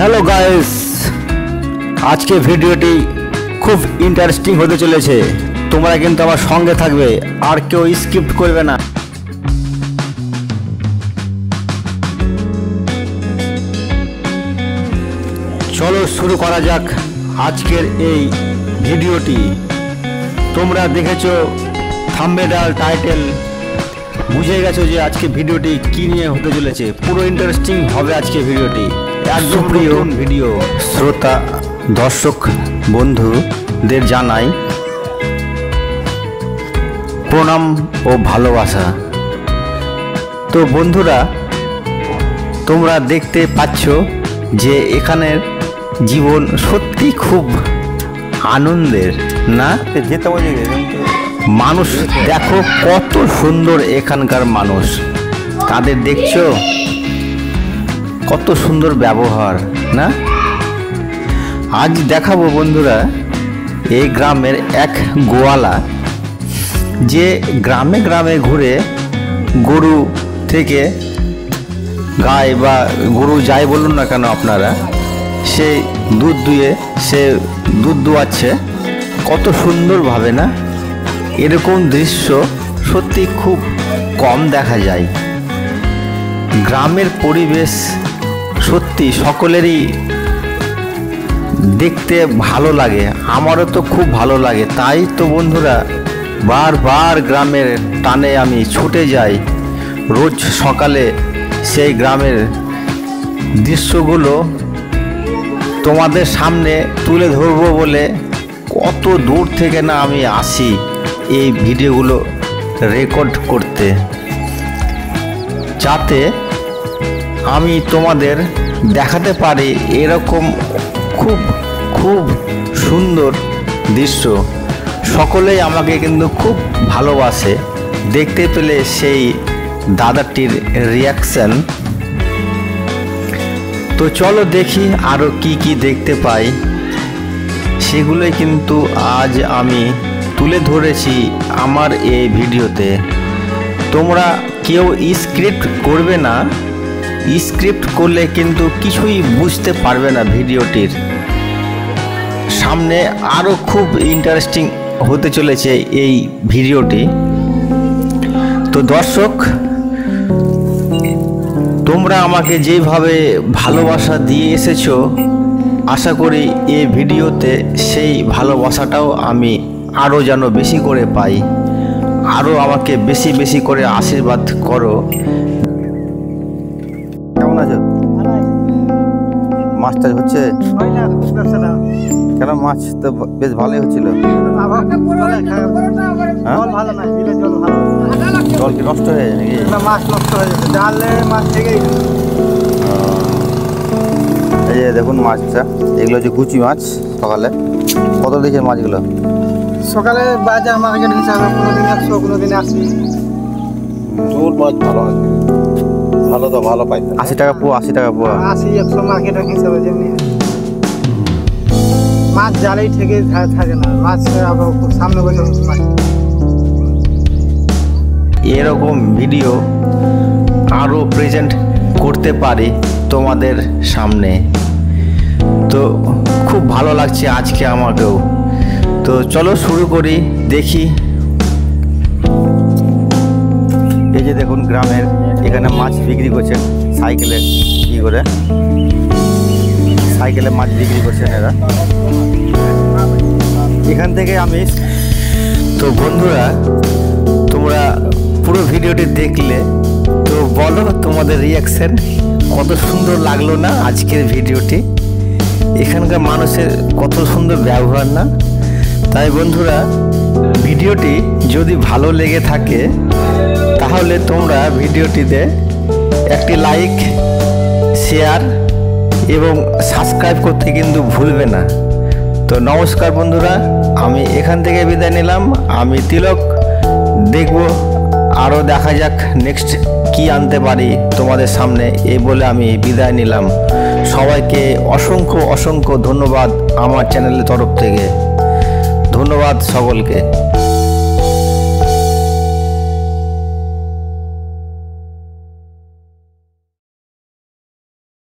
Hello guys, আজকে ভিডিওটি খুব ইন্টারেস্টিং হতে চলেছে। তোমরা কিন্তু আমার সঙ্গে থাকবে আর কেউ স্কিপ করবে না। চলো শুরু করা যাক আজকের এই ভিডিওটি। তোমরা দেখেছো থাম্বনেল, টাইটেল, বুঝে গেছো যে আজকে ভিডিওটি কি নিয়ে হতে চলেছে। পুরো ইন্টারেস্টিং হবে আজকে ভিডিওটি, একদম প্রিয় ভিডিও। শ্রোতা দর্শক বন্ধুদের জানাই প্রণাম ও ভালোবাসা। তো বন্ধুরা, তোমরা দেখতে পাচ্ছ যে এখানের জীবন সত্যি খুব আনন্দের না? মানুষ দেখো কত সুন্দর এখানকার মানুষ, তাদের দেখছো কত সুন্দর ব্যবহার না? আজ দেখাবো বন্ধুরা এই গ্রামের এক গোয়ালা, যে গ্রামে গ্রামে ঘুরে গরু থেকে গাই বা গরু যাই বলুন না কেন আপনারা, সে দুধ দুয়ে সে দুধ দোয়াচ্ছে কত সুন্দরভাবে না? এরকম দৃশ্য সত্যি খুব কম দেখা যায়। গ্রামের পরিবেশ সত্যি সকলেরই দেখতে ভালো লাগে, আমারও তো খুব ভালো লাগে। তাই তো বন্ধুরা বারবার গ্রামের টানে আমি ছুটে যাই। রোজ সকালে সেই গ্রামের দৃশ্যগুলো তোমাদের সামনে তুলে ধরবো বলে কত দূর থেকে না আমি আসি এই ভিডিওগুলো রেকর্ড করতে, যাতে আমি তোমাদের দেখাতে পারি এরকম খুব খুব সুন্দর দৃশ্য। সকলেই আমাকে কিন্তু খুব ভালোবাসে। দেখতে পেলে সেই দাদাটির রিয়াকশন। তো চলো দেখি আরও কি কি দেখতে পাই, সেগুলোই কিন্তু আজ আমি তুলে ধরেছি আমার এই ভিডিওতে। তোমরা কেউ স্ক্রিপ্ট করবে না, স্ক্রিপ্ট করলে কিন্তু কিছুই বুঝতে পারবে না। ভিডিওটির সামনে আরও খুব ইন্টারেস্টিং হতে চলেছে এই ভিডিওটি। তো দর্শক, তোমরা আমাকে যেভাবে ভালোবাসা দিয়ে এসেছো, আশা করি এই ভিডিওতে সেই ভালোবাসাটাও আমি আরও যেন বেশি করে পাই। আরও আমাকে বেশি বেশি করে আশীর্বাদ করো। কেমন আছো? মাছ টাছ হচ্ছে কেন? মাছ তো বেশ ভালোই হচ্ছিল। জল কি নষ্ট হয়ে যায় নাকি? মাছ নষ্ট হয়ে যাচ্ছে, জালে মাছ থেকেই। এই যে দেখুন মাছটা, এগুলো যে কুচি মাছ। সকালে কত দিয়েছে মাছগুলো? সকালে বাজার মার্কেট হিসাবে কোনোদিন 100, কোনোদিন 80। জোর মাছ ভালো হয়, ভালো তো ভালো পাই। 80 টাকা পোয়া, 80 টাকা পোয়া, 80-100 মার্কেটের হিসাবে যেমনি। মাছ জালেই থেকে থাকে না, মাছ আবার সামনে বসে মাছ। এরকম ভিডিও আরও প্রেজেন্ট করতে পারি তোমাদের সামনে। তো খুব ভালো লাগছে আজকে আমাকেও। তো চলো শুরু করি, দেখি। এই যে দেখুন গ্রামের এখানে মাছ বিক্রি করছেন সাইকেলে, কি করে সাইকেলে মাছ বিক্রি করছেন এরা। এখান থেকে আমি, তো বন্ধুরা তোমরা পুরো ভিডিওটি দেখলে তো বলো তোমাদের রিয়াকশন কত সুন্দর লাগলো না আজকের ভিডিওটি? এখানকার মানুষের কত সুন্দর ব্যবহার না? তাই বন্ধুরা, ভিডিওটি যদি ভালো লেগে থাকে তাহলে তোমরা ভিডিওটিতে একটি লাইক, শেয়ার এবং সাবস্ক্রাইব করতে কিন্তু ভুলবে না। তো নমস্কার বন্ধুরা, আমি এখান থেকে বিদায় নিলাম। আমি তিলক। দেখব আরও, দেখা যাক নেক্সট কি আনতে পারি তোমাদের সামনে, এই বলে আমি বিদায় নিলাম। সবাইকে অসংখ্য অসংখ্য ধন্যবাদ আমার চ্যানেলের তরফ থেকে। ধন্যবাদ সকলকে।